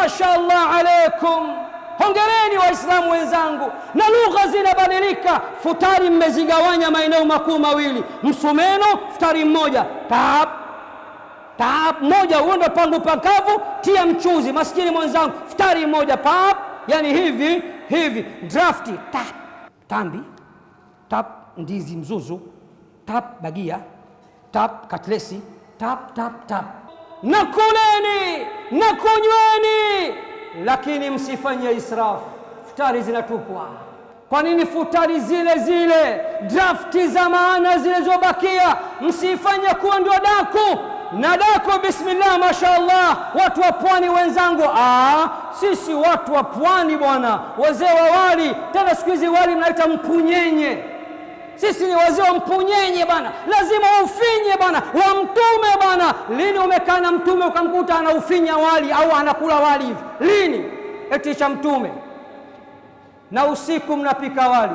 Mashaallah alaikum, hongereni Waislamu wenzangu. Na lugha zinabadilika. Futari mmezigawanya maeneo makuu mawili, msumeno futari mmoja, tap moja, huo ndo pangu pakavu, tia mchuzi. Maskini mwenzangu, futari mmoja pap, yani hivi drafti, tap tambi, tap ndizi mzuzu, tap bagia, tap katlesi, tap. Na kuleni na kunyweni, lakini msifanye israfu. Futari zinatupwa. Kwa nini? Futari zile drafti za maana zilizobakia msifanye kuwa ndio daku. Na daku, bismillah, mashaallah, watu wa pwani wenzangu, sisi watu wa pwani bwana, wazee wa wali. Tena siku hizi wali mnaita mpunyenye. Sisi ni wazee wa mpunyenye bana, lazima ufinye bana, wa mtume bana. Lini umekaa na mtume ukamkuta anaufinya wali au anakula wali hivi? Lini? Eti cha mtume. Na usiku mnapika wali,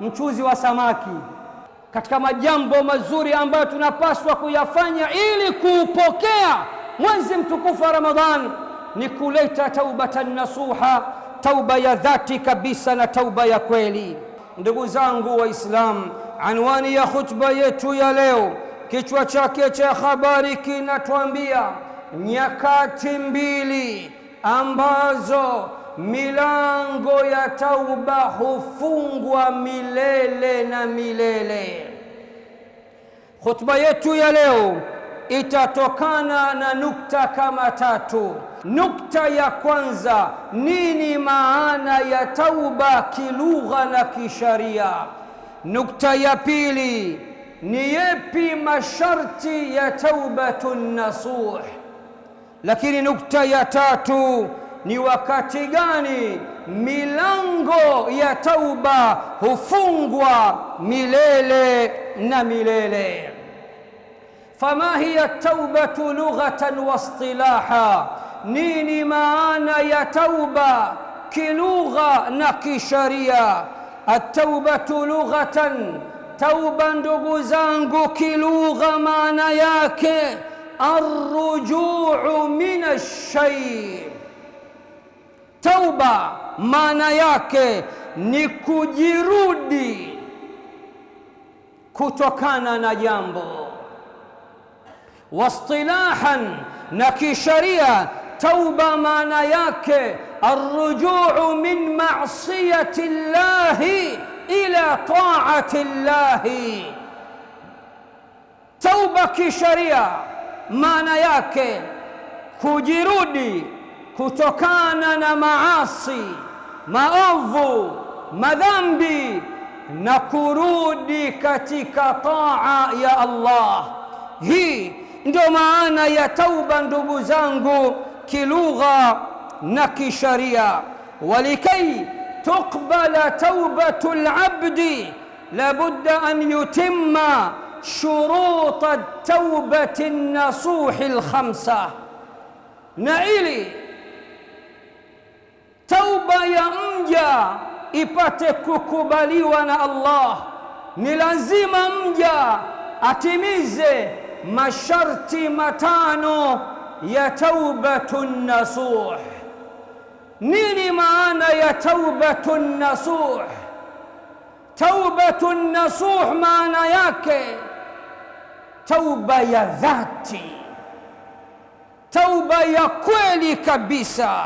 mchuzi wa samaki. Katika majambo mazuri ambayo tunapaswa kuyafanya ili kuupokea mwezi mtukufu wa Ramadhan ni kuleta taubatan nasuha, tauba ya dhati kabisa na tauba ya kweli. Ndugu zangu Waislamu, anwani ya khutba yetu ya leo, kichwa chake cha habari kinatuambia nyakati mbili ambazo milango ya tauba hufungwa milele na milele. Khutba yetu ya leo itatokana na nukta kama tatu. Nukta ya kwanza, nini maana ya tauba kilugha na kisharia? Nukta ya pili, ni yepi masharti ya taubatun nasuh? Lakini nukta ya tatu, ni wakati gani milango ya tauba hufungwa milele na milele? Fama hiya taubatu lughatan wa istilaha, nini maana ya tauba kilugha na kisharia? At-taubatu lughatan, tauba ndugu zangu kilugha maana yake arrujuu min ash-shay. Tauba maana yake ni kujirudi kutokana na jambo. Wastilahan, na kisharia, tauba maana yake arrujuu min ma'siyati llahi ila ta'ati llahi. Tauba kisharia maana yake kujirudi kutokana na maasi, maovu, madhambi na kurudi katika taa ya Allah. Hii ndio maana ya tauba ndugu zangu kilugha na kisharia. Walikai tuqbala taubatu al-abdi labudda an yutimma shurut at-taubati an-nasuh al-khamsa. Na ili tauba ya mja ipate kukubaliwa na Allah, ni lazima mja atimize masharti matano ya taubatun nasuh. Nini maana ya taubatun nasuh? Taubatun nasuh maana yake tauba ya dhati, tauba ya kweli kabisa.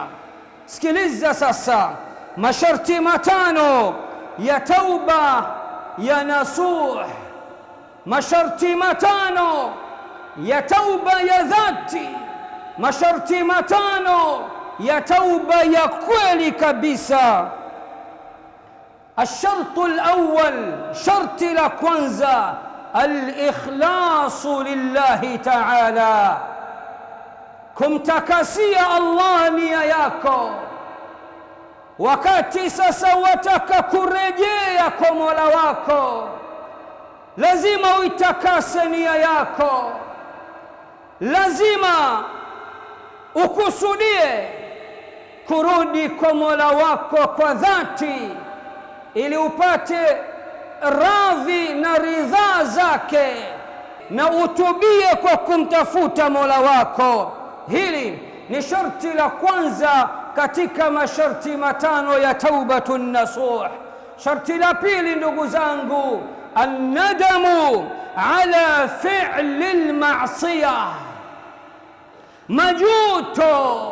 Sikiliza sasa, masharti matano ya tauba ya nasuh, masharti matano ya tauba ya dhati, masharti matano ya tauba ya kweli kabisa. Ashartu alawwal, sharti la kwanza, al-ikhlasu lillahi ta'ala, kumtakasia Allah nia yako. Wakati sasa wataka kurejea kwa Mola wako, lazima uitakase nia yako, lazima ukusudie kurudi kwa Mola wako kwa dhati, ili upate radhi na ridhaa zake, na utubie kwa kumtafuta Mola wako. Hili ni sharti la kwanza katika masharti matano ya taubatun nasuh. Sharti la pili, ndugu zangu, annadamu ala fi'li almasiyah, majuto.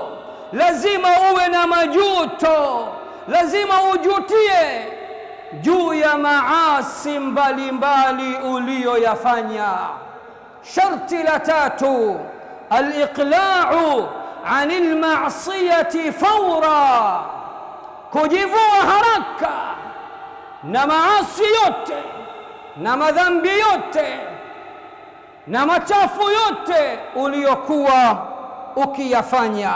Lazima uwe na majuto, lazima ujutie juu ya maasi mbalimbali uliyoyafanya. Sharti la tatu, aliqla'u anil ma'siyati fawra, kujivua haraka na maasi yote na madhambi yote na machafu yote uliyokuwa ukiyafanya.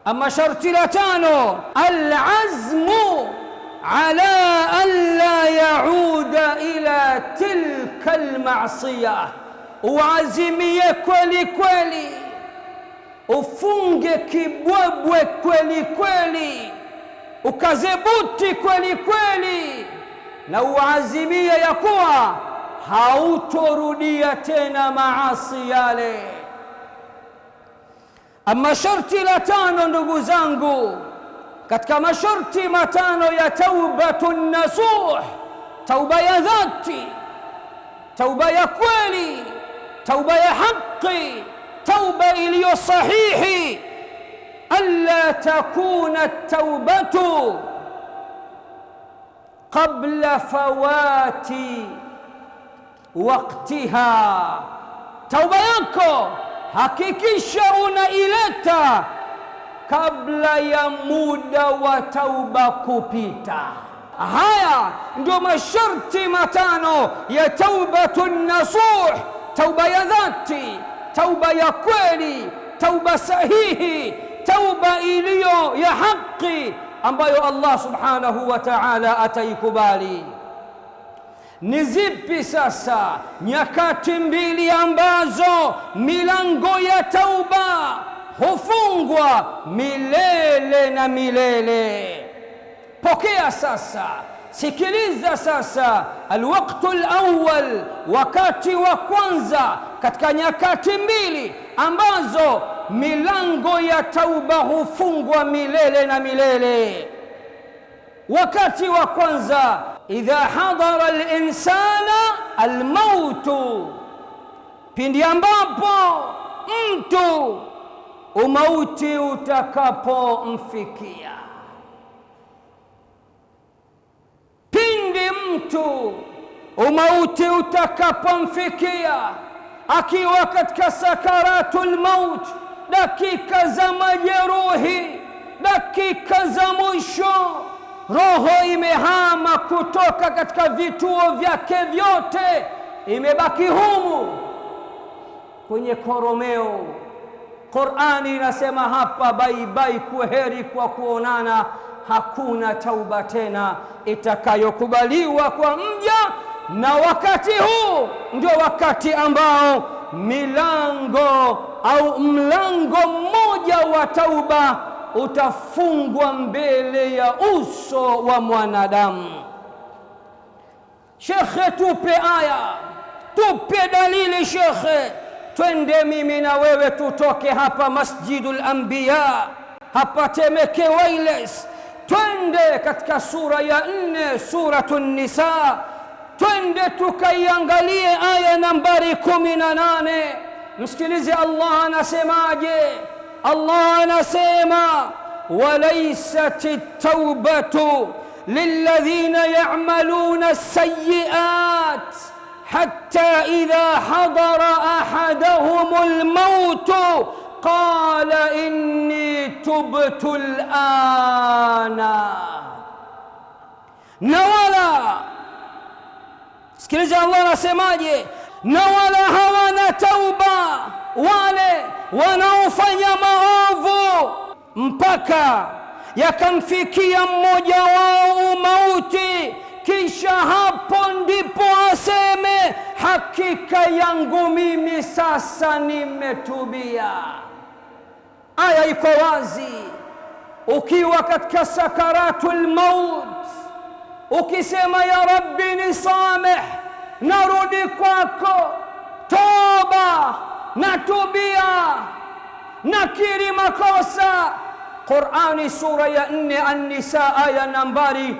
Ama sharti la tano, al-azmu ala an la yauda ila tilka al-ma'siyah, uazimie kweli kweli, ufunge kibwebwe kweli kweli, ukazebuti kweli kweli, na uazimie ya kuwa hautorudia tena maasi yale. Ama sharti la tano, ndugu zangu, katika masharti matano ya taubatun nasuh, tauba ya dhati, tauba ya kweli, tauba ya haki, tauba iliyo sahihi, alla takuna at-taubatu qabla fawati waqtiha. Tauba yako hakikisha unaileta kabla ya muda wa tauba kupita. Haya ndio masharti matano ya taubatun nasuh, tauba ya dhati, tauba ya kweli, tauba sahihi, tauba iliyo ya haki, ambayo Allah subhanahu wa ta'ala ataikubali. Ni zipi sasa nyakati mbili ambazo milango ya tauba hufungwa milele na milele? Pokea sasa, sikiliza sasa. Alwaqtu alawwal, wakati wa kwanza katika nyakati mbili ambazo milango ya tauba hufungwa milele na milele. Wakati wa kwanza, idha hadara al-insana al-mautu, pindi ambapo mtu umauti utakapomfikia. Pindi mtu umauti utakapomfikia akiwa katika sakaratul maut, dakika za majeruhi, dakika za mwisho, roho imehama kutoka katika vituo vyake vyote, imebaki humu kwenye koromeo. Qur'ani inasema hapa, bye bye, kwaheri kwa kuonana. Hakuna tauba tena itakayokubaliwa kwa mja, na wakati huu ndio wakati ambao milango au mlango mmoja wa tauba utafungwa mbele ya uso wa mwanadamu. Shekhe, tupe aya, tupe dalili shekhe, twende mimi na wewe tutoke hapa Masjidul Anbiya, hapa Temeke Wireless, twende katika sura ya 4, Suratun Nisa, twende tukaiangalie aya nambari 18. Msikilize Allah anasemaje. Allah anasema, walaysati taubatu lilladhina ya'maluna as-sayyi'at hatta idha hadara ahadahumul mautu qala inni tubtu al-ana. Na wala, sikiliza Allah anasemaje, na wala hawana tauba wale wanaofanya maovu mpaka yakamfikia mmoja wao mauti, kisha hapo ndipo aseme hakika yangu mimi sasa nimetubia. Aya iko wazi. Ukiwa katika sakaratul maut, ukisema ya Rabbi nisameh, narudi kwako, toba natubia, nakiri makosa. Qur'ani sura ya 4 An-Nisa aya nambari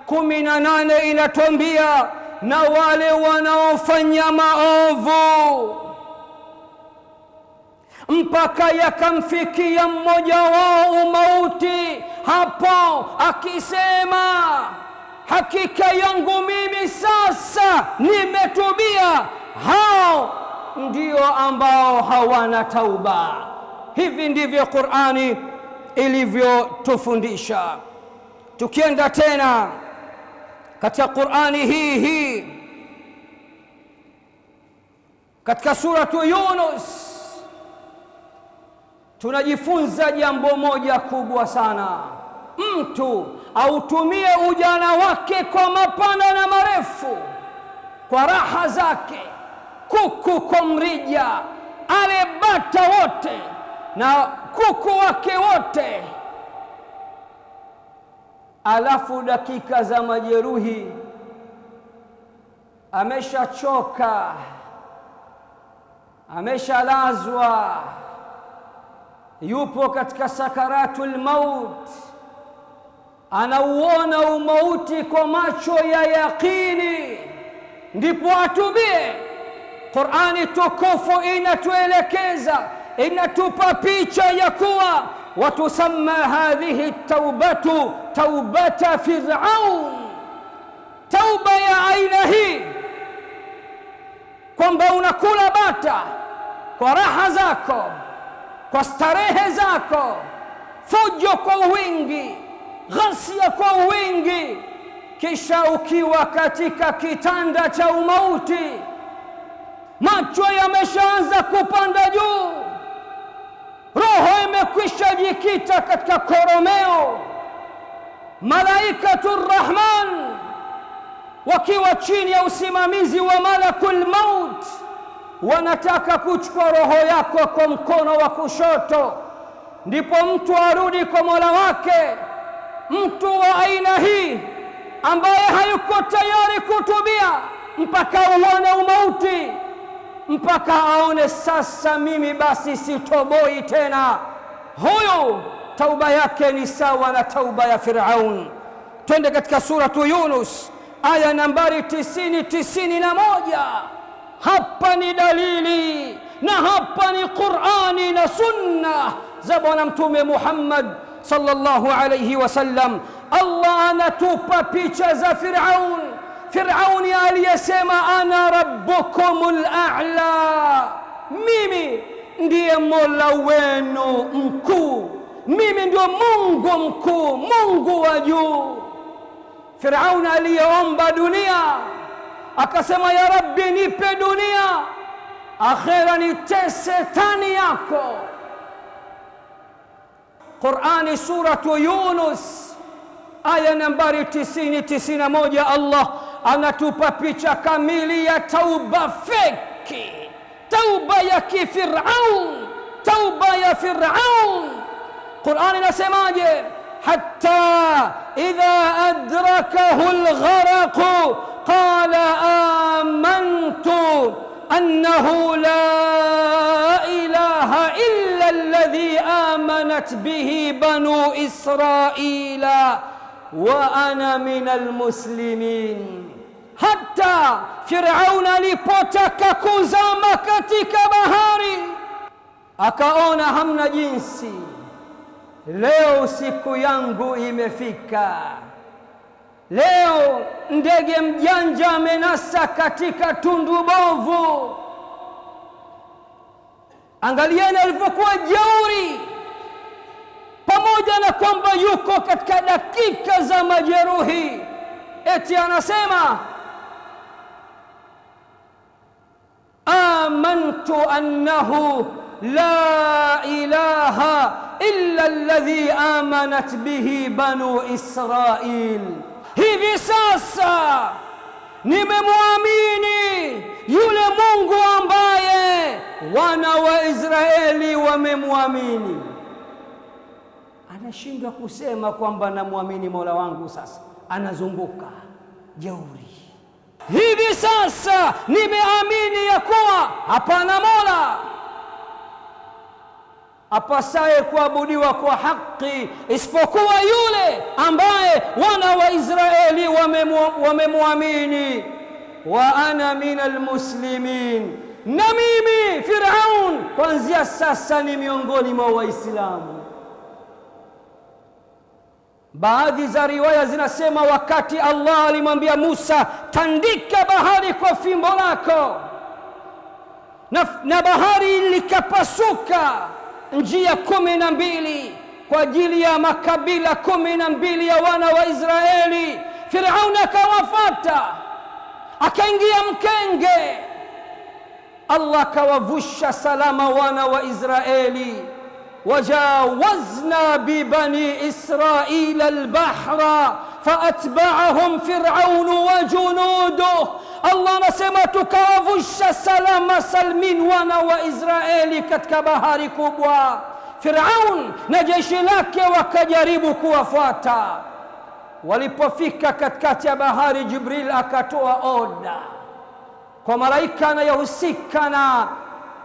18 inatuambia, na wale wanaofanya maovu mpaka yakamfikia mmoja wao mauti, hapo akisema hakika yangu mimi sasa nimetubia, hao ndio ambao hawana tauba. Hivi ndivyo Qur'ani ilivyotufundisha. Tukienda tena katika Qur'ani hii katika suratu Yunus, tunajifunza jambo moja kubwa sana. Mtu autumie ujana wake kwa mapana na marefu, kwa raha zake, kuku kwa mrija, ale bata wote na kuku wake wote, alafu dakika za majeruhi, ameshachoka, ameshalazwa, yupo katika sakaratul maut, anauona umauti kwa macho ya yaqini, ndipo atubie. Qur'ani tukufu inatuelekeza, inatupa picha ya kuwa watusamma hadhihi taubatu taubata Fir'aun, tauba ya aina hii kwamba unakula bata kwa raha zako, kwa starehe zako, fujo kwa wingi, ghasia kwa wingi, kisha ukiwa katika kitanda cha umauti, macho yameshaanza kupanda juu, roho imekwisha jikita katika koromeo, malaikatur rahman wakiwa chini ya usimamizi wa malakul maut wanataka kuchukua roho yako kwa mkono wa kushoto, ndipo mtu arudi kwa Mola wake. Mtu wa aina hii ambaye hayuko tayari kutubia mpaka uone umauti, mpaka aone sasa mimi basi sitoboi tena, huyu tauba yake ni sawa na tauba ya Firaun. Twende katika suratu Yunus aya nambari 91. Hapa ni dalili na hapa ni Qur'ani na sunna za Bwana Mtume Muhammad sallallahu alayhi wasallam. Allah anatupa picha za Firaun. Firauni aliyesema ana rabbukumul a'la, mimi ndiye Mola wenu mkuu, mimi ndio Mungu mkuu, Mungu wa juu. Firauni aliyeomba dunia akasema, ya Rabbi nipe dunia, akhera nitese tani yako. Qur'ani suratu Yunus aya nambari 91, Allah anatupa picha kamili ya tauba feki, tauba ya kifiraun, tauba ya Firaun. Qur'ani inasemaje? hatta idha adrakahu algharaq qala amantu annahu la ilaha illa alladhi amanat bihi banu israila wa ana minal muslimin. Hata Firaun alipotaka kuzama katika bahari akaona hamna jinsi, leo siku yangu imefika, leo ndege mjanja amenasa katika tundu bovu. Angalieni alivyokuwa jeuri, pamoja na kwamba yuko katika dakika za majeruhi, eti anasema amantu annahu la ilaha illa alladhi amanat bihi banu Israil. Hivi sasa nimemwamini yule Mungu ambaye wana wa Israeli wamemwamini. Anashindwa kusema kwamba namwamini Mola wangu, sasa anazunguka jeuri. Hivi sasa nimeamini ya kuwa hapana Mola, apasaye kuabudiwa kwa haki isipokuwa yule ambaye wana wa Israeli wamemwamini. Wa ana minal muslimin, na mimi Firaun kuanzia sasa ni miongoni mwa Waislamu. Baadhi za riwaya zinasema wakati Allah alimwambia Musa, tandika bahari kwa fimbo lako, na bahari likapasuka njia 12 kwa ajili ya makabila 12 ya wana wa Israeli. Firaun akawafuata, akaingia mkenge. Allah akawavusha salama wana wa Israeli. wajawazna bibani Israila albahra faatba'ahum Firaun wa junuduh. Allah anasema tukawavusha salama salmin wana wa Israeli katika bahari kubwa. Firaun na jeshi lake wakajaribu kuwafuata. Walipofika katikati ya bahari, Jibril akatoa oda kwa malaika anayehusika na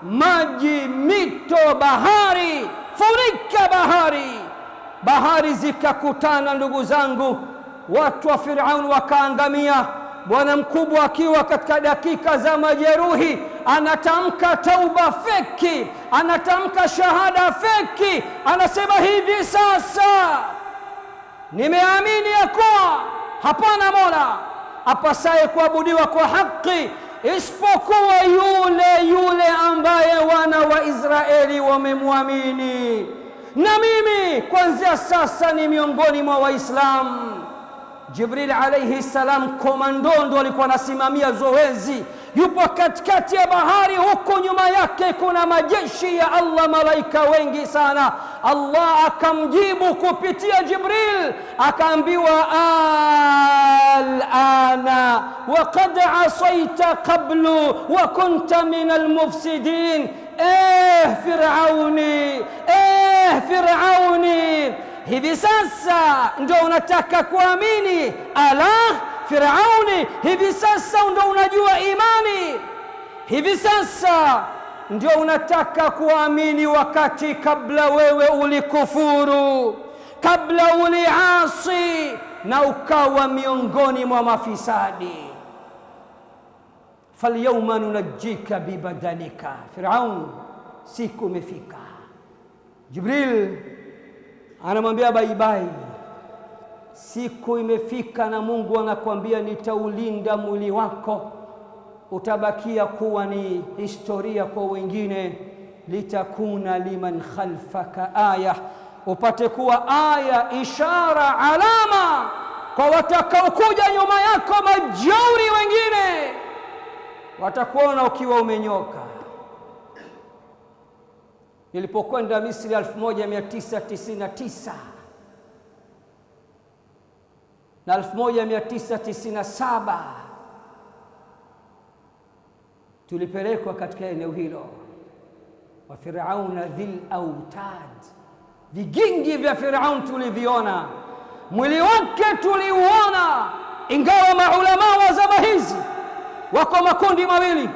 maji, mito, bahari, furika bahari. Bahari zikakutana, ndugu zangu, watu wa Firaun wakaangamia. Bwana mkubwa akiwa katika dakika za majeruhi anatamka tauba feki, anatamka shahada feki, anasema hivi sasa nimeamini ya kuwa hapana mola apasaye kuabudiwa kwa haki isipokuwa yule ambaye wana wa Israeli wamemwamini, na mimi kuanzia sasa ni miongoni mwa Waislamu. Jibril alayhi salam, komandondo, alikuwa anasimamia zoezi, yupo katikati ya bahari, huko nyuma yake kuna majeshi ya Allah, malaika wengi sana. Allah akamjibu kupitia Jibril, akaambiwa alana wa qad asaita qablu wa kunta min almufsidin. Firauni, hivi sasa ndio unataka kuamini? Ala Firauni, hivi sasa ndio unajua imani? Hivi sasa ndio unataka kuamini, wakati kabla wewe ulikufuru, kabla uliasi na ukawa miongoni mwa mafisadi. Falyawma nunajjika bibadanika. Firaun, siku imefika. Jibril anamwambia bye bye, siku imefika, na Mungu anakuambia nitaulinda mwili wako, utabakia kuwa ni historia kwa wengine. Litakuna liman khalfaka aya, upate kuwa aya, ishara, alama kwa watakaokuja nyuma yako. Majeuri wengine watakuona ukiwa umenyoka. Nilipokwenda Misri 1999 na 1997 tulipelekwa katika eneo hilo. Wa Firauna dhil autad, vigingi vya Firaun tuliviona, mwili wake tuliuona. Ingawa maulama wa zama hizi wako makundi mawili,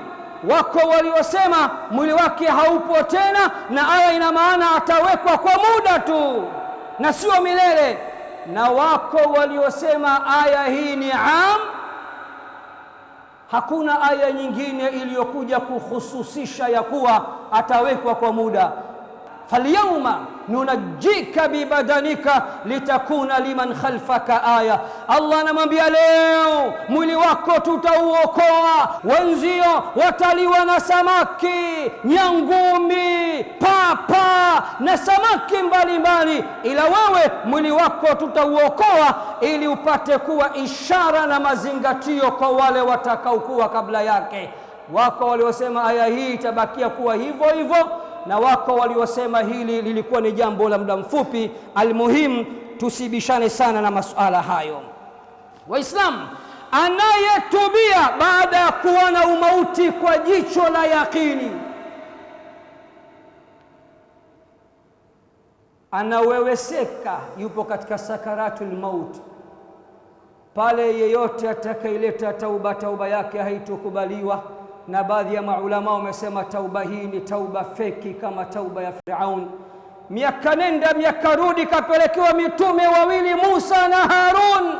wako waliosema mwili wake haupo tena, na aya ina maana atawekwa kwa muda tu na sio milele, na wako waliosema aya hii ni am, hakuna aya nyingine iliyokuja kuhususisha ya kuwa atawekwa kwa muda. Falyawma nunajjika bibadanika litakuna liman khalfaka aya. Allah anamwambia leo mwili wako tutauokoa, wenzio wataliwa na samaki, nyangumi, papa na samaki mbalimbali, ila wewe mwili wako tutauokoa ili upate kuwa ishara na mazingatio kwa wale watakaokuwa kabla yake. Wako waliosema aya hii itabakia kuwa hivyo hivyo, na wako waliosema hili lilikuwa ni jambo la muda mfupi. Almuhimu tusibishane sana na masuala hayo. Waislamu, anayetubia baada ya kuona umauti kwa jicho la yakini, anaweweseka, yupo katika sakaratul maut, pale yeyote atakayeleta tauba yake haitokubaliwa. Na baadhi ya maulama wamesema tauba hii ni tauba feki kama tauba ya Firaun. miaka nenda miaka rudi, kapelekewa mitume wawili Musa na Harun,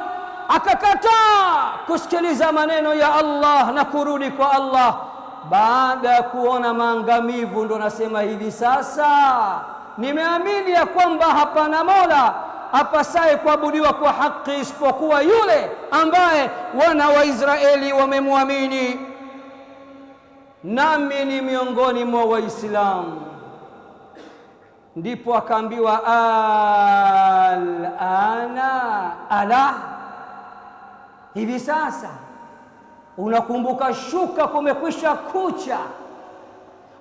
akakataa kusikiliza maneno ya Allah na kurudi kwa Allah. Baada ya kuona maangamivu, ndo nasema hivi sasa nimeamini ya kwamba hapana mola apasaye kuabudiwa kwa haki isipokuwa yule ambaye wana wa Israeli wamemwamini, nami ni miongoni mwa Waislamu. Ndipo akaambiwa ala, hivi sasa unakumbuka shuka kumekwisha kucha,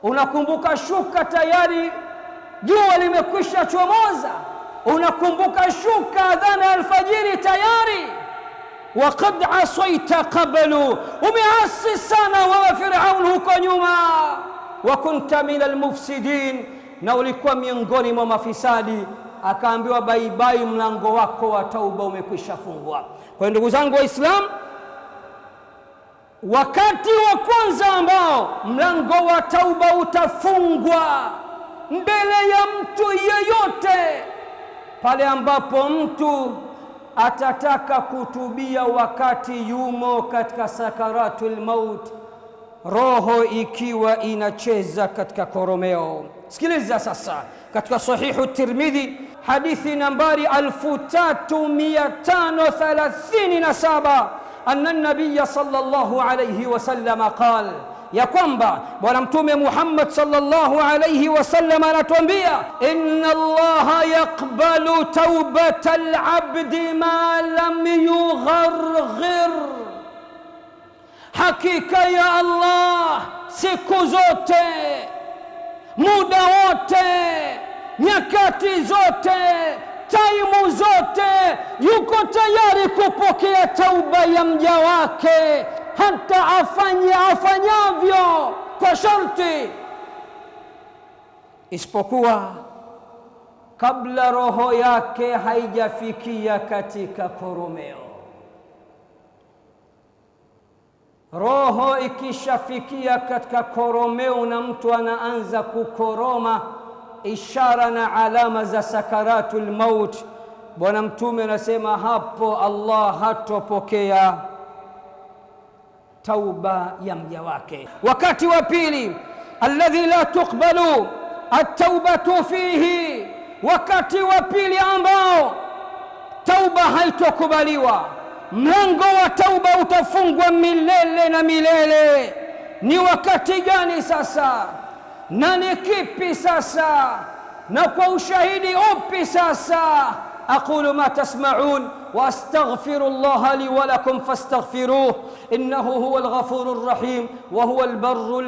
unakumbuka shuka tayari jua limekwisha chomoza, unakumbuka shuka adhana ya alfajiri tayari. Waqad asaita qablu, umeasi sana wewe Firaun huko nyuma. Wa kunta min almufsidin, na ulikuwa miongoni mwa mafisadi. Akaambiwa baibai, mlango wako wa tauba umekwisha fungwa. Kwa hiyo ndugu zangu Waislamu, wakati wa kwanza ambao mlango wa tauba utafungwa mbele ya mtu yeyote, pale ambapo mtu atataka kutubia wakati yumo katika sakaratul maut, roho ikiwa inacheza katika koromeo. Sikiliza sasa, katika sahihu Tirmidhi hadithi nambari 3537 anna an-nabiy sallallahu alayhi wasallam qala, ya kwamba bwana mtume Muhammad sallallahu alayhi wasallam anatuambia, inna Allaha yaqbalu taubata al-abdi ma lam yugharghir, hakika ya Allah siku zote, muda wote, nyakati zote, taimu zote, yuko tayari kupokea tauba ya mja wake, hata afanyavyo, kwa sharti isipokuwa kabla roho yake haijafikia katika koromeo. Roho ikishafikia katika koromeo na mtu anaanza kukoroma, ishara na alama za sakaratul maut, bwana mtume anasema hapo Allah hatopokea tauba ya mja wake. Wakati wa pili, alladhi la tuqbalu at-taubatu fihi, wakati wa pili ambao tauba haitokubaliwa, mlango wa tauba utafungwa milele na milele. Ni wakati gani sasa na ni kipi sasa na kwa ushahidi upi sasa? أقول ما تسمعون وأستغفر الله لي ولكم فاستغفروه إنه هو الغفور الرحيم وهو البر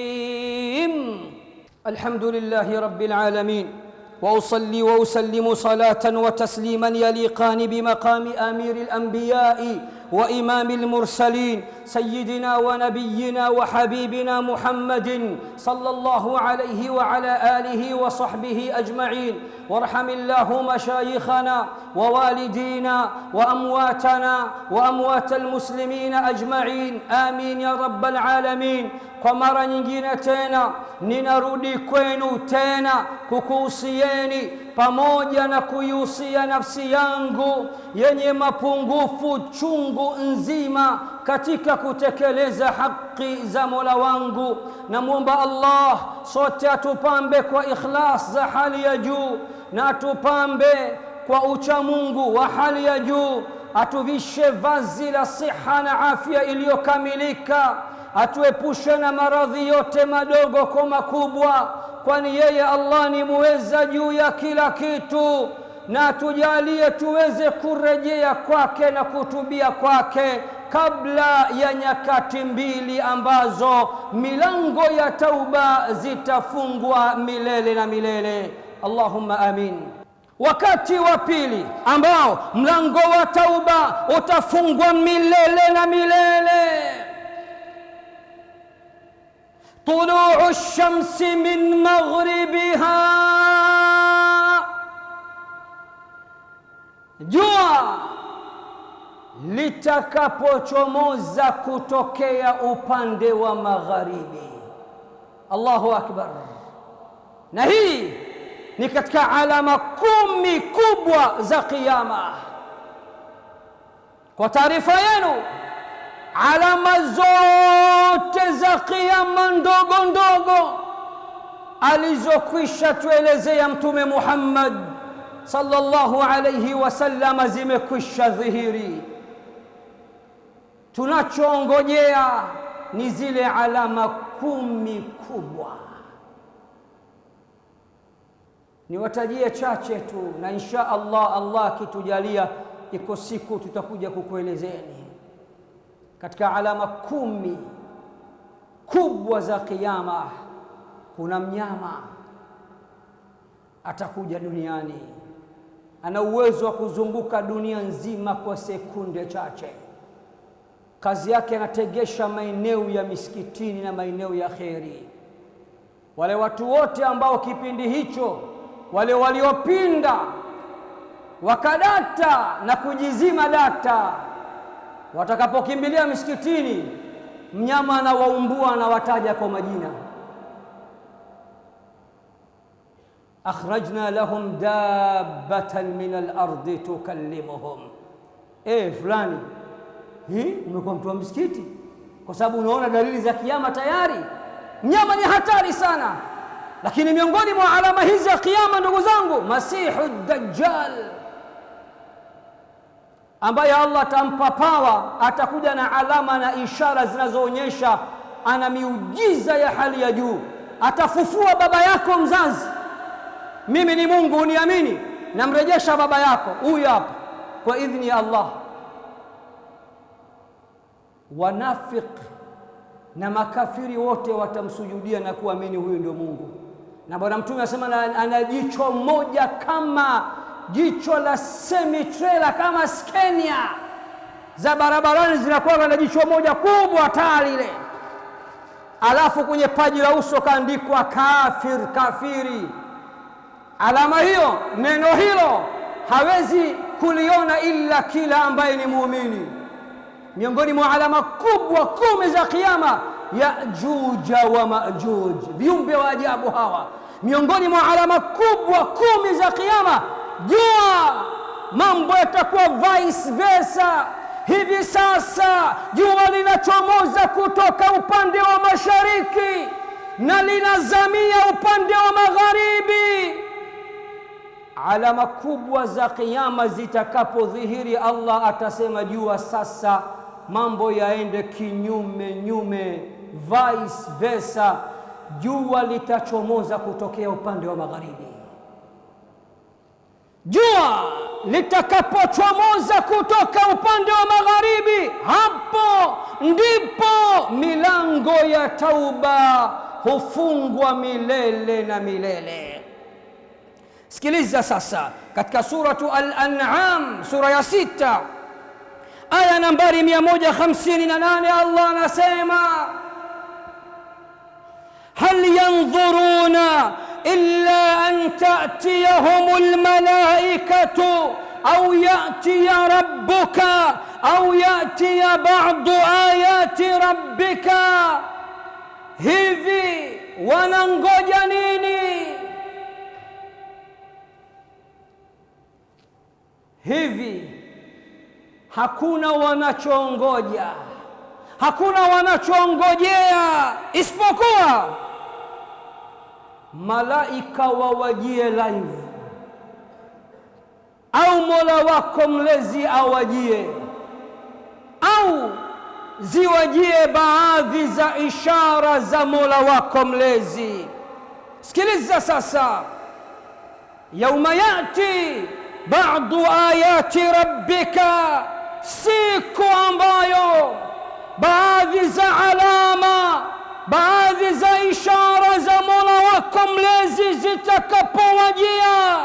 الكريم. الحمد لله رب العالمين، وأصلي وأسلم صلاة وتسليما يليقان بمقام أمير الأنبياء وإمام المرسلين سيدنا ونبينا وحبيبنا محمد صلى الله عليه وعلى آله وصحبه أجمعين. وارحم الله مشايخنا ووالدينا وأمواتنا وأموات المسلمين أجمعين، آمين يا رب العالمين. Kwa mara nyingine tena ninarudi kwenu tena kukuhusieni pamoja na kuihusia nafsi yangu yenye mapungufu chungu nzima katika kutekeleza haki za Mola wangu. Namwomba Allah sote atupambe kwa ikhlas za hali ya juu na atupambe kwa uchamungu wa hali ya juu, atuvishe vazi la siha na afya iliyokamilika, atuepushe na maradhi yote madogo kwa makubwa, kwani yeye Allah ni muweza juu ya kila kitu, na atujalie tuweze kurejea kwake na kutubia kwake kabla ya nyakati mbili ambazo milango ya tauba zitafungwa milele na milele. Allahumma amin. Wakati wa pili ambao mlango wa tauba utafungwa milele na milele, طلوع الشمس من مغربها، jua litakapochomoza kutokea upande wa magharibi. Allahu akbar. Na hii ni katika alama 10 kubwa za kiyama. Kwa taarifa yenu, alama zote za kiyama ndogo ndogo alizokwisha tuelezea Mtume Muhammad sallallahu alayhi wasallam zimekwisha dhihiri. Tunachoongojea ni zile alama 10 kubwa. Niwatajie chache tu, na insha Allah akitujalia, iko siku tutakuja kukuelezeni katika alama 10 kubwa za kiyama. Kuna mnyama atakuja duniani, ana uwezo wa kuzunguka dunia nzima kwa sekunde chache. Kazi yake anategesha maeneo ya misikitini na maeneo ya kheri. Wale watu wote ambao kipindi hicho, wale waliopinda wakadata na kujizima data, watakapokimbilia misikitini, mnyama anawaumbua, anawataja kwa majina. Akhrajna lahum dabbatan min al-ardi tukallimuhum. Fulani, umekuwa mtu wa msikiti kwa sababu unaona dalili za kiyama tayari. Mnyama ni hatari sana, lakini miongoni mwa alama hizi za kiyama, ndugu zangu, Masihu Dajjal, ambaye Allah atampa pawa, atakuja na alama na ishara zinazoonyesha ana miujiza ya hali ya juu. Atafufua baba yako mzazi. Mimi ni Mungu, uniamini, namrejesha baba yako huyu hapa kwa idhni ya Allah. Wanafiki na makafiri wote watamsujudia na kuamini huyu ndio Mungu. Na Bwana Mtume anasema ana jicho moja kama jicho la semi-trailer, kama Scania za barabarani zinakuwa na jicho moja kubwa taa lile, alafu kwenye paji la uso kaandikwa kafir, kafiri. Alama hiyo, neno hilo hawezi kuliona ila kila ambaye ni muumini. Miongoni mwa alama kubwa 10 za kiyama, Yajuja wa Majuj, viumbe wa ajabu hawa. Miongoni mwa alama kubwa 10 za kiyama, jua, mambo yatakuwa vice versa. Hivi sasa jua linachomoza kutoka upande wa mashariki na linazamia upande wa magharibi. Alama kubwa za kiyama zitakapodhihiri, Allah atasema jua sasa mambo yaende kinyume nyume, vice versa. Jua litachomoza kutokea upande wa magharibi. Jua litakapochomoza kutoka upande wa magharibi, hapo ndipo milango ya tauba hufungwa milele na milele. Sikiliza sasa, katika suratu Al-An'am, sura ya 6 aya nambari 158, Allah anasema hal yanzuruna illa an ta'tiyahumul malaikatu au ya'tiya rabbuka au ya'tiya ba'du ayati rabbika. Hivi wanangoja nini? Hivi hakuna wanachoongoja, hakuna wanachongojea isipokuwa malaika wawajie live, au Mola wako mlezi awajie, au ziwajie baadhi za ishara za Mola wako mlezi. Sikiliza sasa, yauma yati ba'du ayati rabbika, siku ambayo baadhi za alama, baadhi za ishara za Mola wako mlezi zitakapowajia,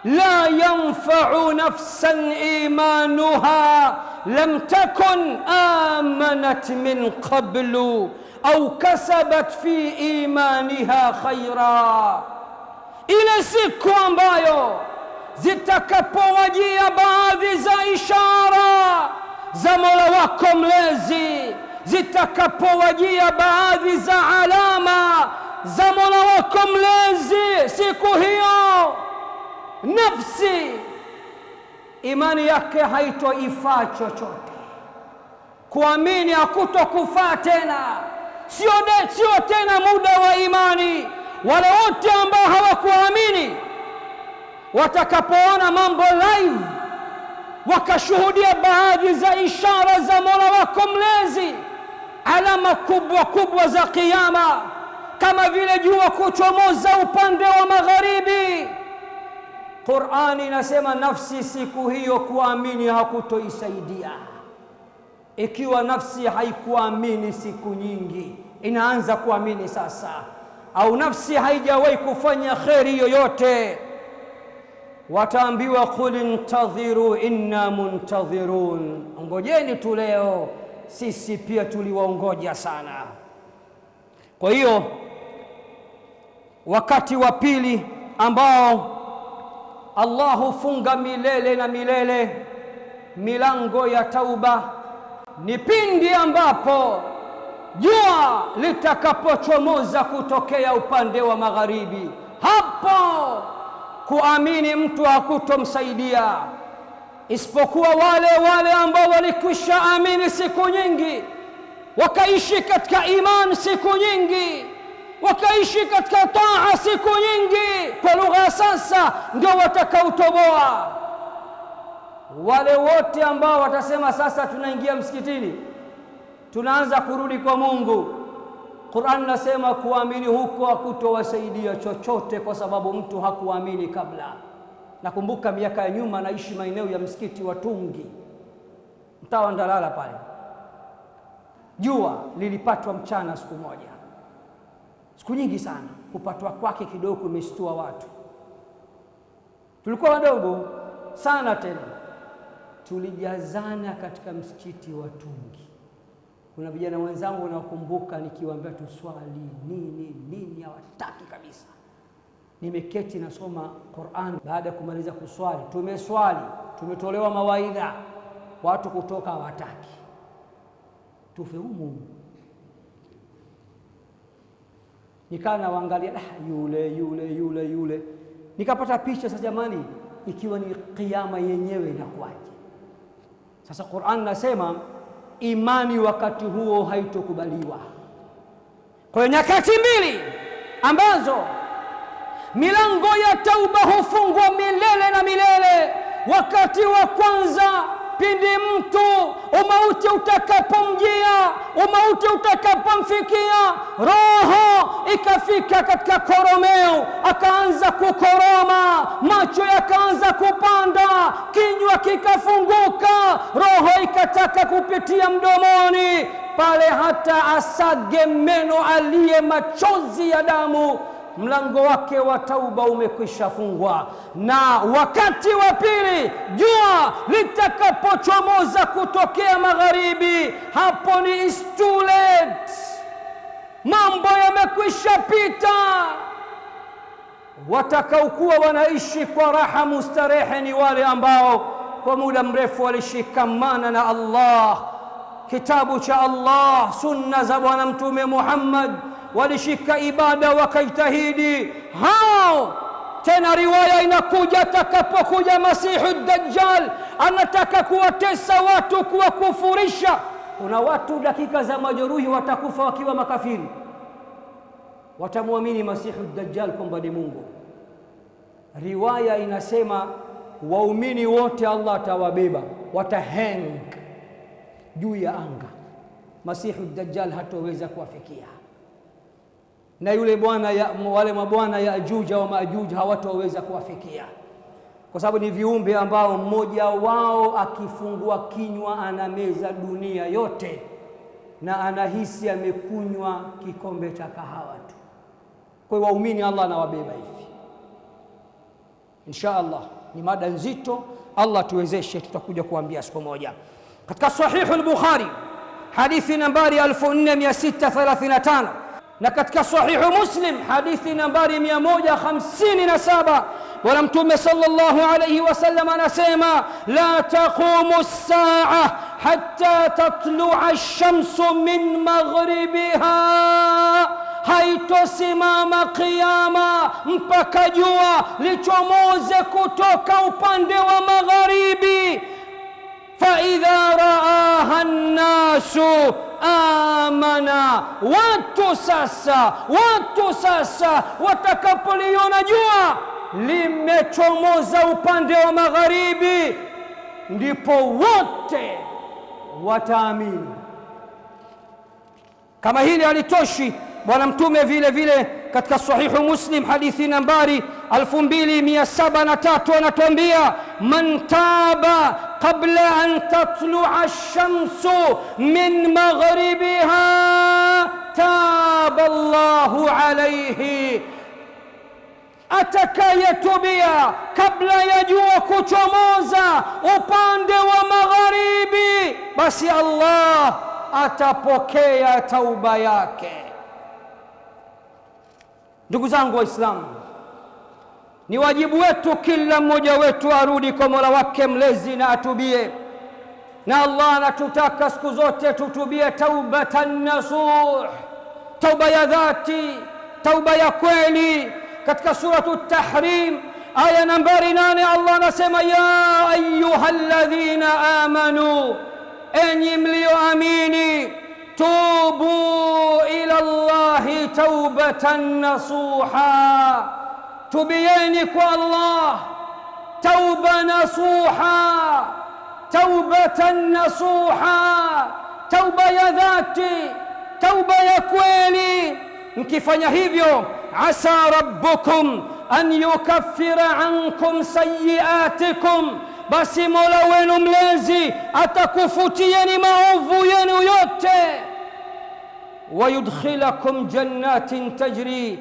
la yanfa'u nafsan imanuha lam takun amanat min qablu au kasabat fi imaniha khaira. Ile siku ambayo zitakapowajia baadhi za ishara za Mola wako mlezi, zitakapowajia baadhi za alama za Mola wako mlezi, siku hiyo nafsi, imani yake haitoifaa chochote. Kuamini hakutokufaa tena, sio tena muda wa imani. Wale wote ambao hawakuamini watakapoona mambo live, wakashuhudia baadhi za ishara za Mola wako mlezi, alama kubwa kubwa za kiyama, kama vile jua kuchomoza upande wa magharibi, Qur'ani inasema nafsi siku hiyo kuamini hakutoisaidia. Ikiwa nafsi haikuamini siku nyingi, inaanza kuamini sasa, au nafsi haijawahi kufanya kheri yoyote, wataambiwa qul intadhiru inna muntadhirun, ngojeni tu leo, sisi pia tuliwaongoja sana. Kwa hiyo wakati wa pili ambao Allah hufunga milele na milele milango ya tauba ni pindi ambapo jua litakapochomoza kutokea upande wa magharibi. Hapo kuamini mtu hakutomsaidia, isipokuwa wale ambao walikwisha amini siku nyingi, wakaishi katika imani siku nyingi, wakaishi katika taa siku nyingi. Kwa lugha sasa ndio watakaotoboa. Wale wote ambao watasema sasa tunaingia msikitini, tunaanza kurudi kwa Mungu, Qur'an nasema kuamini huko hakutowasaidia chochote, kwa sababu mtu hakuamini kabla. Nakumbuka miaka ya nyuma naishi maeneo ya msikiti wa Tungi, mtaa wa Ndalala pale. Jua lilipatwa mchana siku moja, siku nyingi sana, kupatwa kwake kidogo kumeshtua watu. Tulikuwa wadogo sana, tena tulijazana katika msikiti wa Tungi. Kuna vijana wenzangu nakumbuka nikiwaambia tuswali nini hawataki kabisa. Nimeketi nasoma Qur'an, baada ya kumaliza kuswali, tumeswali, tumetolewa mawaidha, watu kutoka hawataki. Tufe humu. Nikana waangalia yule. Nikapata picha sasa, jamani, ikiwa ni kiyama yenyewe inakuwaje? Sasa Qur'an nasema imani wakati huo haitokubaliwa. Kwa hiyo nyakati mbili ambazo milango ya tauba hufungwa milele na milele. Wakati wa kwanza, pindi mtu umauti utakapomjia, umauti utakapomfikia, roho ikafika katika koromeo, akaanza kukoroma, macho yakaanza kupanda, kinywa kikafunguka, roho ikataka kupitia mdomoni pale, hata asage meno, aliye machozi ya damu, mlango wake wa tauba umekwisha fungwa. Na wakati wa pili, jua litakapochomoza kutokea magharibi, hapo ni it's too late, mambo yamekwisha pita. Watakaokuwa wanaishi kwa raha mustarehe ni wale ambao kwa muda mrefu walishikamana na Allah, kitabu cha Allah, sunna za Bwana Mtume Muhammad, walishika ibada wakaitahidi. Hao tena riwaya inakuja, atakapokuja Masihu Dajjal anataka kuwatesa watu, kuwakufurisha. Kuna watu dakika za majeruhi watakufa wakiwa makafiri, watamwamini Masihu Dajjal kwamba ni Mungu. Riwaya inasema waumini wote Allah atawabeba, watahang juu ya anga. Masihu Dajjal hatoweza kuwafikia, na yule wale mabwana ya Ajuja wa Maajuj hawatoweza kuwafikia, kwa sababu ni viumbe ambao mmoja wao akifungua kinywa anameza dunia yote, na anahisi amekunywa kikombe cha kahawa tu. Kwa hiyo waumini Allah anawabeba hivi. Insha Allah ni mada nzito, Allah tuwezeshe, tutakuja kuambia siku moja. Katika Sahihu al-Bukhari hadithi nambari 4635, na katika Sahihu Muslim hadithi nambari 157, Bwana Mtume sallallahu alayhi wasallam anasema la taqumu as-sa'a hatta tatlu'a ash-shamsu min maghribiha haitosimama kiyama mpaka jua lichomoze kutoka upande wa magharibi. Faidha raaha nnasu amana, watu sasa watakapoliona jua limechomoza upande wa magharibi, ndipo wote wataamini. Kama hili halitoshi, Bwana Mtume vile vile katika Sahihu Muslim hadithi nambari 2703 anatuambia, man taba qabla an tatlua ash-shamsu min maghribiha taba Allahu alayhi, atakayetubia kabla ya jua kuchomoza upande wa magharibi, basi Allah atapokea tauba yake. Ndugu zangu Waislamu, ni wajibu wetu kila mmoja wetu arudi kwa Mola wake mlezi na atubie, na Allah anatutaka siku zote tutubie taubatan nasuh, tauba ya dhati, tauba ya kweli. Katika suratu Tahrim aya nambari 8 Allah anasema, ya ayyuhalladhina amanu, enyi mlioamini, tubu ila Allahi taubatan nasuha, tubieni kwa Allah tauba nasuha, taubatan nasuha, tauba ya dhati, tauba ya kweli. Mkifanya hivyo, asa rabbukum an yukaffira ankum sayyiatikum, basi Mola wenu mlezi atakufutieni maovu yenu yote. Wayudkhilakum jannatin tajri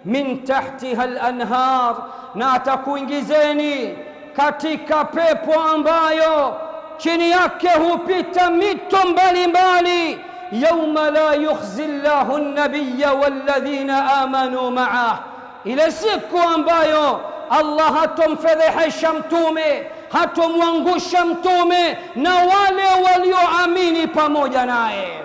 min tahtiha al-anhar, na atakuingizeni katika pepo ambayo chini yake hupita mito mbalimbali. Yawma la yukhzi Allahu an-nabiyya walladhina amanu ma'ah, ile siku ambayo Allah hatomfedhehesha mtume, hatomwangusha mtume na wale walioamini pamoja naye.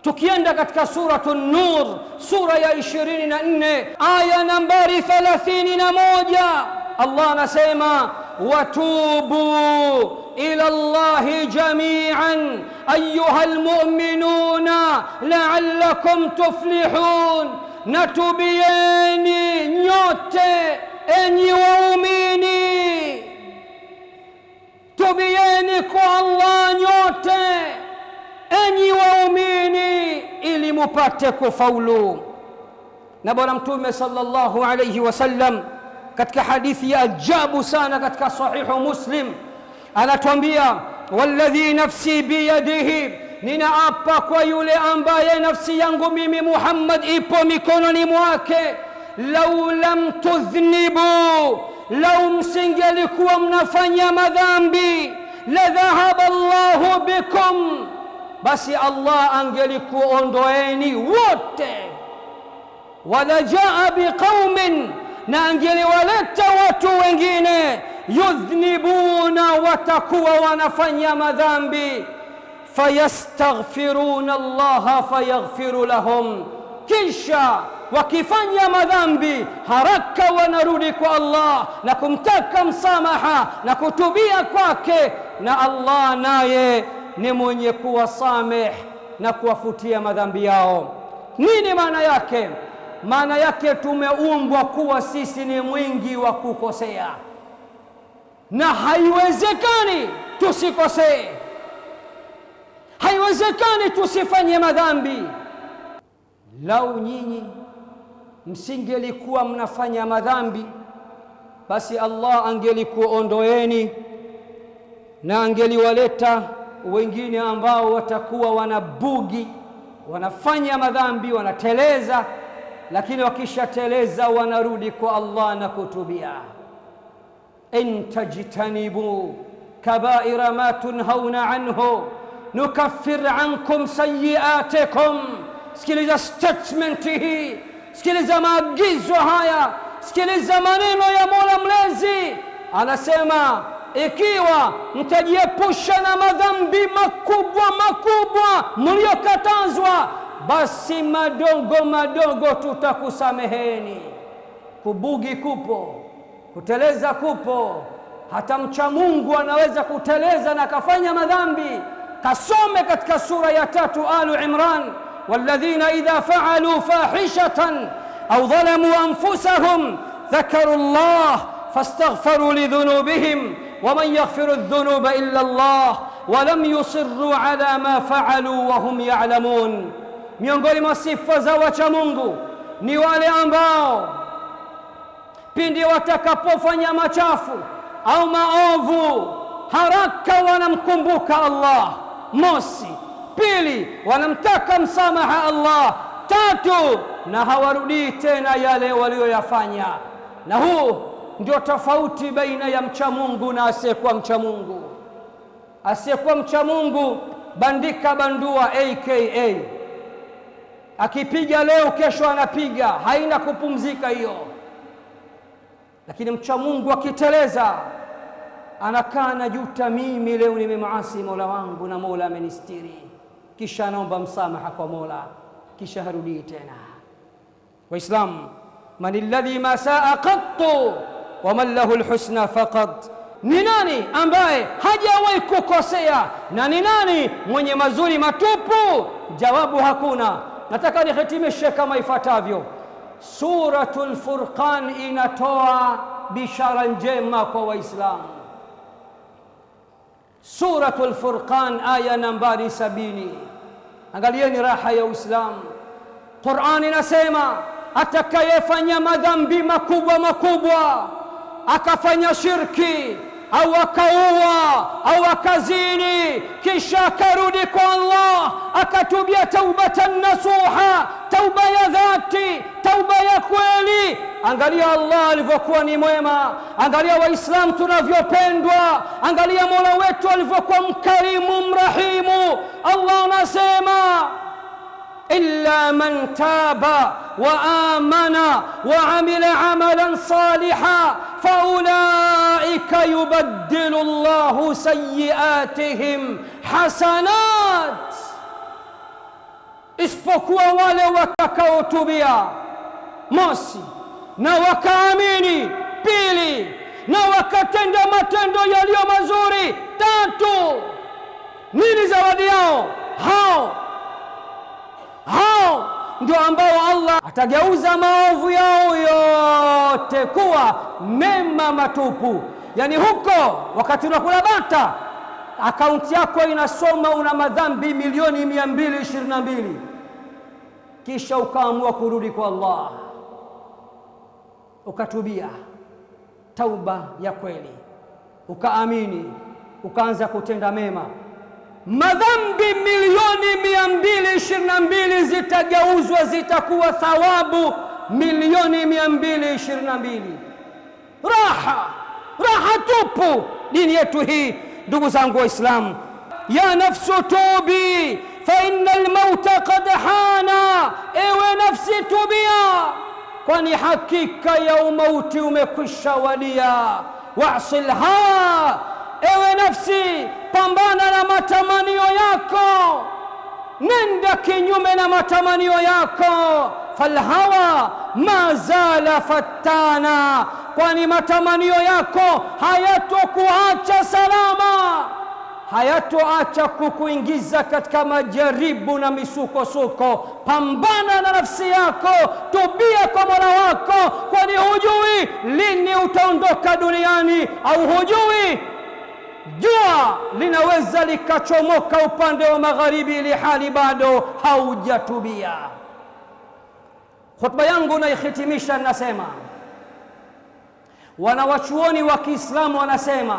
Tukienda katika suratu Nur, sura ya 24 aya nambari 31, Allah anasema, watubu ila Allahi jami'an ayyuhal mu'minuna la'allakum tuflihun, natubieni nyote enyi waumini, tubieni kwa Allah nyote enyi waumini, ili mupate kufaulu. Na Bwana Mtume sallallahu alayhi wasallam katika hadithi ya ajabu sana katika Sahihu Muslim anatuambia, walladhi nafsi biyadihi, ninaapa kwa yule ambaye nafsi yangu mimi Muhammad ipo mikononi mwake, lau lam tudhnibu, lau msingelikuwa mnafanya madhambi, la dhahaba Allahu bikum, basi Allah angelikuondoeni wote. Wala jaa biqaumin, na angeliwaleta watu wengine, yudhnibuna, watakuwa wanafanya madhambi, fayastaghfiruna Allaha fayaghfiru lahum, kisha wakifanya madhambi haraka wanarudi kwa Allah na kumtaka msamaha na kutubia kwake, na Allah naye ni mwenye kuwasameh na kuwafutia madhambi yao. Nini maana yake? Maana yake tumeumbwa kuwa sisi ni mwingi wa kukosea, na haiwezekani tusikosee, haiwezekani tusifanye madhambi. Lau nyinyi msingelikuwa mnafanya madhambi, basi Allah angelikuondoeni na angeliwaleta wengine ambao watakuwa wanabugi, wanafanya madhambi, wanateleza, lakini wakishateleza wanarudi kwa Allah na kutubia. In tajtanibu kabaira ma tunhauna anhu nukaffir ankum sayyiatikum. Sikiliza statement hii, sikiliza maagizo haya, sikiliza maneno ya Mola mlezi. Anasema, ikiwa mtajiepusha na madhambi makubwa makubwa mliokatazwa, basi madogo madogo tutakusameheni. Kubugi kupo, kuteleza kupo. Hata mcha Mungu anaweza kuteleza na kafanya madhambi. Kasome katika sura ya 3 Alu Imran, walladhina idha fa'alu fahishatan au dhalamu anfusahum dhakaru Allah fastaghfaru lidhunubihim waman yaghfiru adh-dhunuba illa Allah walam yusirru ala ma fa'alu wa hum ya'lamun. Miongoni mwa sifa za wacha Mungu ni wale ambao pindi watakapofanya machafu au maovu haraka wanamkumbuka Allah. Mosi. Pili, wanamtaka msamaha Allah. Tatu, na hawarudii tena yale walioyafanya. Na huu ndio tofauti baina ya mcha Mungu na asiyekuwa mcha Mungu. Asiyekuwa mcha Mungu bandika bandua aka, akipiga leo kesho anapiga, haina kupumzika hiyo. Lakini mcha Mungu akiteleza anakaa na juta, mimi leo nimemaasi Mola wangu na Mola amenistiri, kisha anaomba msamaha kwa Mola, kisha harudii tena. Waislamu, man alladhi ma saa qattu wa man lahu alhusna faqat, ni nani ambaye hajawahi kukosea na ni nani mwenye mazuri matupu? Jawabu hakuna. Nataka nihitimishe kama ifuatavyo. Suratul Furqan inatoa bishara njema kwa Waislamu. Suratul Furqan aya nambari 70. Angalieni raha ya Uislamu. Qur'an inasema atakayefanya madhambi makubwa makubwa, akafanya shirki au akaua au akazini, kisha akarudi kwa Allah akatubia taubatan nasuha, tauba ya dhati, tauba ya kweli. Angalia Allah alivyokuwa ni mwema, angalia Waislamu tunavyopendwa, angalia Mola wetu alivyokuwa mkarimu mrahimu. Allah anasema illa man taba wa amana wa amila amalan salihan faulaika yubaddilu Allahu sayyiatihim hasanat, isipokuwa wale watakaotubia. Mosi, na wakaamini. Pili, na wakatenda matendo yaliyo mazuri. Tatu, nini zawadi yao? Hao ndio ambao Allah atageuza maovu yao yote kuwa mema matupu. Yani huko wakati unakula bata, akaunti yako inasoma una madhambi milioni 222, kisha ukaamua kurudi kwa Allah, ukatubia tauba ya kweli, ukaamini, ukaanza kutenda mema, madhambi milioni 222 zitageuzwa, zitakuwa thawabu milioni 222. Raha tupu dini yetu hii. Ndugu zangu Waislamu, ya nafsu tubi fa innal mauta qad hana, ewe nafsi tubia, kwani hakika ya umauti umekwisha wadia. Wasilha, ewe nafsi pambana na matamanio yako, nenda kinyume na matamanio yako. Falhawa ma zala fattana, kwani matamanio yako hayatokuacha salama, hayatoacha kukuingiza katika majaribu na misukosuko. Pambana na nafsi yako, tubia kwa Mola wako, kwani hujui lini utaondoka duniani, au hujui jua linaweza likachomoka upande wa magharibi ili hali bado haujatubia. Khutba yangu naihitimisha, nasema wanawachuoni wa Kiislamu wanasema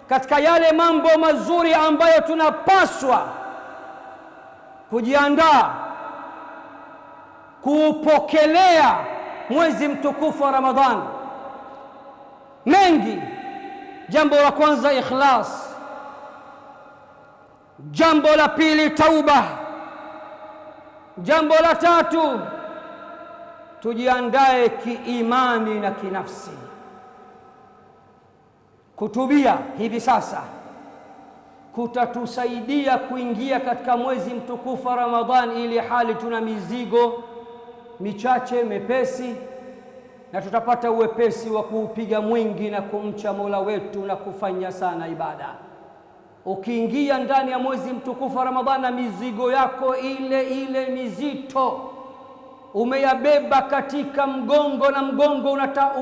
katika yale mambo mazuri ambayo tunapaswa kujiandaa kuupokelea mwezi mtukufu wa Ramadhani mengi. Jambo la kwanza ikhlas, jambo la pili tauba, jambo la tatu tujiandae kiimani na kinafsi kutubia hivi sasa, kutatusaidia kuingia katika mwezi mtukufu wa Ramadhani ili hali tuna mizigo michache mepesi, na tutapata uwepesi wa kuupiga mwingi na kumcha Mola wetu na kufanya sana ibada. Ukiingia ndani ya mwezi mtukufu wa Ramadhani na mizigo yako ile mizito umeyabeba katika mgongo, na mgongo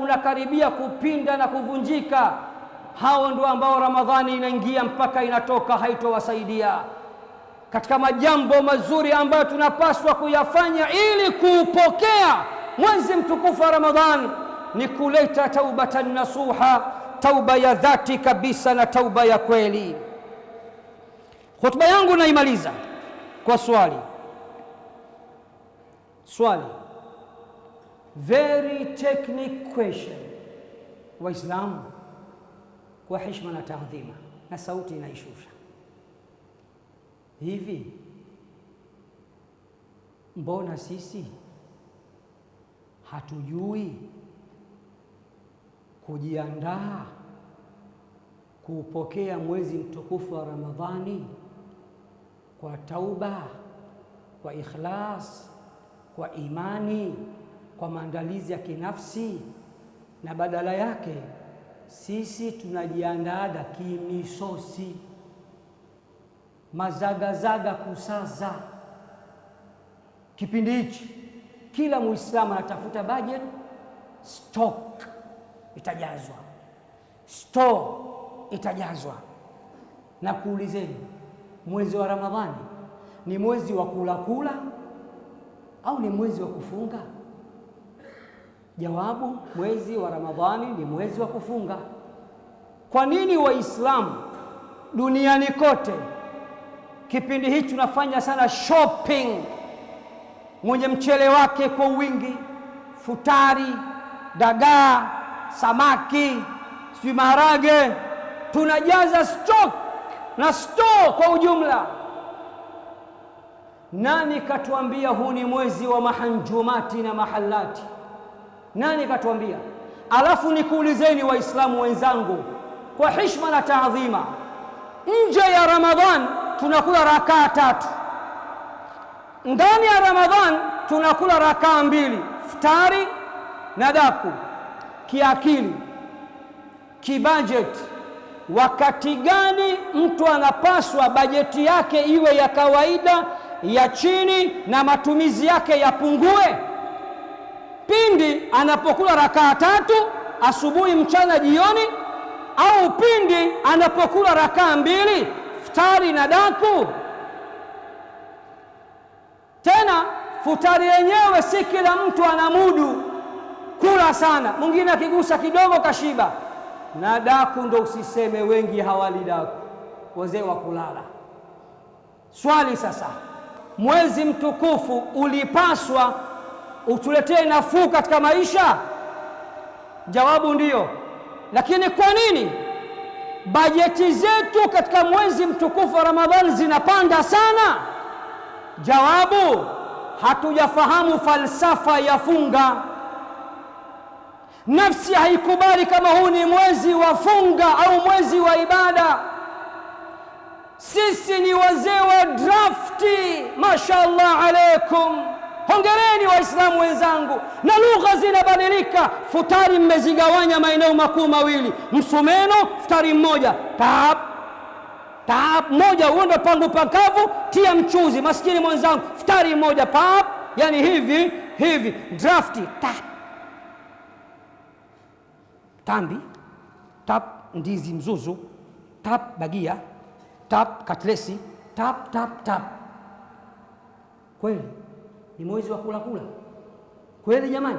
unakaribia kupinda na kuvunjika, hao ndio ambao Ramadhani inaingia mpaka inatoka haitowasaidia. Katika majambo mazuri ambayo tunapaswa kuyafanya ili kuupokea mwezi mtukufu wa Ramadhani ni kuleta taubatan nasuha, tauba ya dhati kabisa na tauba ya kweli. Hotuba yangu naimaliza kwa swali, very technical question. Waislamu, kwa heshima na taadhima, na sauti inaishusha, hivi mbona sisi hatujui kujiandaa kuupokea mwezi mtukufu wa Ramadhani kwa tauba, kwa ikhlas, kwa imani, kwa maandalizi ya kinafsi, na badala yake sisi tunajiandaa kimisosi, mazagazaga, kusaza. Kipindi hichi kila Muislamu anatafuta budget, stock itajazwa, store itajazwa. Na kuulizeni, mwezi wa Ramadhani ni mwezi wa kula au ni mwezi wa kufunga? Jawabu, mwezi wa Ramadhani ni mwezi wa kufunga. Kwa nini Waislamu duniani kote kipindi hichi tunafanya sana shopping? Mwenye mchele wake kwa wingi, futari, dagaa, samaki, si maharage, tunajaza stock na store kwa ujumla. Nani katuambia huu ni mwezi wa mahanjumati na mahalati? Nani katuambia? Alafu nikuulizeni Waislamu wenzangu, kwa heshima na taadhima, nje ya Ramadhan tunakula rakaa 3, ndani ya Ramadhan tunakula rakaa 2, futari na daku. Kiakili, kibudget, wakati gani mtu anapaswa bajeti yake iwe ya kawaida, ya chini, na matumizi yake yapungue? Pindi anapokula rakaa 3 asubuhi, mchana, jioni, au pindi anapokula rakaa 2 futari na daku? Tena futari yenyewe si kila mtu anamudu kula sana, mwingine akigusa kidogo kashiba. Na daku ndo usiseme, wengi hawali daku, wazee wa kulala. Swali sasa, mwezi mtukufu ulipaswa utuletee nafuu katika maisha? Jawabu ndiyo. Lakini kwa nini bajeti zetu katika mwezi mtukufu wa Ramadhani zinapanda sana? Jawabu, hatujafahamu falsafa ya funga. Nafsi haikubali kama huu ni mwezi wa funga au mwezi wa ibada. Sisi ni wazee wa drafti, mashaallah alaikum. Hongereni Waislamu wenzangu. Na lugha zinabadilika. Futari mmezigawanya maeneo makuu mawili, msumeno, futari mmoja, tap moja, huo ndo pangu pakavu, tia mchuzi. Maskini mwenzangu, futari mmoja, pap, yani hivi drafti, tambi, tap ndizi mzuzu, tap bagia, tap katlesi, tap. Kweli ni mwezi wa kula kweli jamani?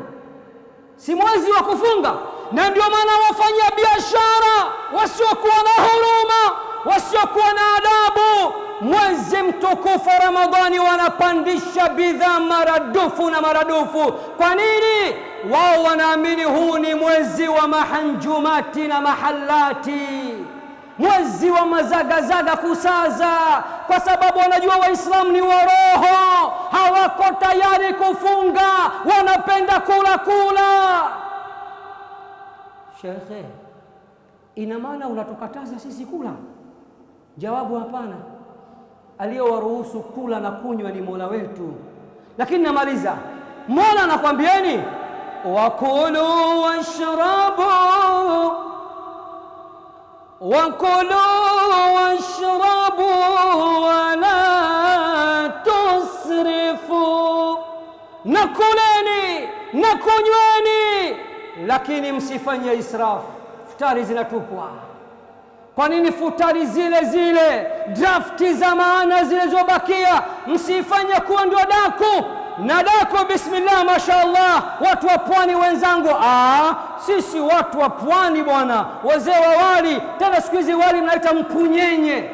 Si mwezi wa kufunga. Na ndio maana wafanya biashara wasiokuwa na huruma, wasiokuwa na adabu, mwezi mtukufu wa Ramadhani wanapandisha bidhaa maradufu. Kwa nini? Wao wanaamini huu ni mwezi wa mahanjumati na mahalati, mwezi wa mazagazaga, kusaza, kwa sababu wanajua Waislamu ni waroho, hawako tayari kufunga, wanapenda kula. Shekhe, ina maana unatukataza sisi kula? Jawabu hapana. Aliyowaruhusu kula na kunywa ni Mola wetu. Lakini namaliza, Mola anakwambieni wakulu washrabu wala tusrifu, na kuleni na kunyweni, lakini msifanye israfu. Futari zinatupwa. Kwa nini futari zile zile, drafti za maana zilizobakia msifanye kuwa ndio daku? Na daku bismillah, mashaallah, watu wa pwani wenzangu, sisi watu wa pwani bwana, wazee wa wali, tena siku hizi wali mnaita mpunyenye.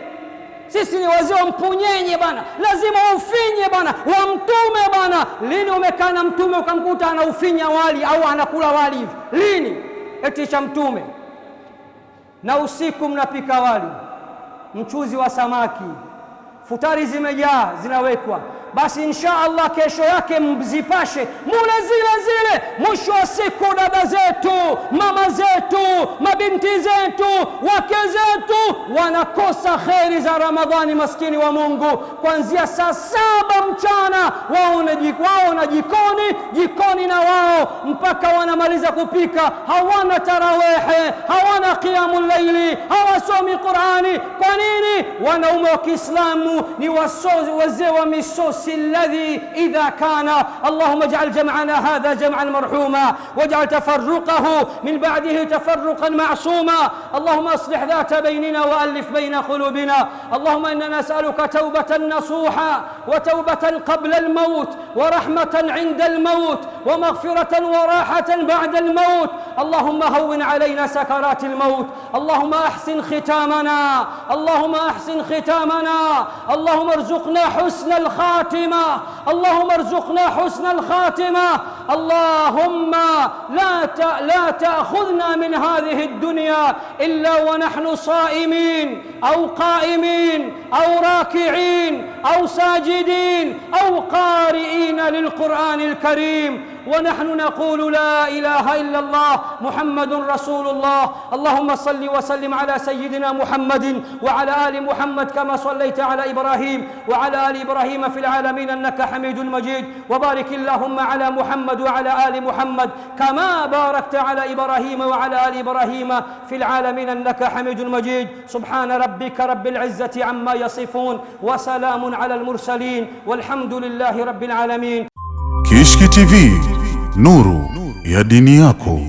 Sisi ni wazee wa mpunyenye bwana, lazima ufinye bwana wa mtume bwana. Lini umekaa na mtume ukamkuta anaufinya wali au anakula wali hivi? Lini? Eti cha mtume. Na usiku mnapika wali, mchuzi wa samaki, futari zimejaa zinawekwa, basi insha Allah kesho yake mzipashe mule zile zile. Mwisho wa siku dada zetu, mama zetu, mabinti zetu, wake zetu wanakosa kheri za Ramadhani, maskini wa Mungu. Kuanzia saa 7 mchana wao na jikoni na wao mpaka wanamaliza kupika, hawana tarawehe, hawana qiyamul laili, hawasomi Qurani. Kwa nini? Wanaume wa Kiislamu ni wazee wa misosi الذي إذا كان اللهم اجعل جمعنا هذا جمعا مرحوما واجعل تفرقه من بعده تفرقا معصوما. اللهم اصلح ذات بيننا وألف بين قلوبنا. اللهم إننا نسألك توبة نصوحا وتوبة قبل الموت ورحمة عند الموت ومغفرة وراحة بعد الموت. اللهم هون علينا سكرات الموت. اللهم أحسن ختامنا. اللهم ارزقنا حسن الخاتمة. اللهم ارزقنا حسن الخاتمة. اللهم لا تأخذنا من هذه الدنيا إلا ونحن صائمين أو قائمين أو راكعين أو ساجدين أو قارئين للقرآن الكريم ونحن نقول لا إله إلا الله محمد رسول الله. اللهم صل وسلم على سيدنا محمد وعلى آل محمد كما صليت على إبراهيم وعلى آل إبراهيم في العالمين إنك حميد مجيد. وبارك اللهم على محمد وعلى آل محمد كما باركت على إبراهيم وعلى آل إبراهيم في العالمين إنك حميد مجيد. سبحان ربك رب العزة عما يصفون وسلام على المرسلين والحمد لله رب العالمين. Kishki TV, nuru ya dini yako.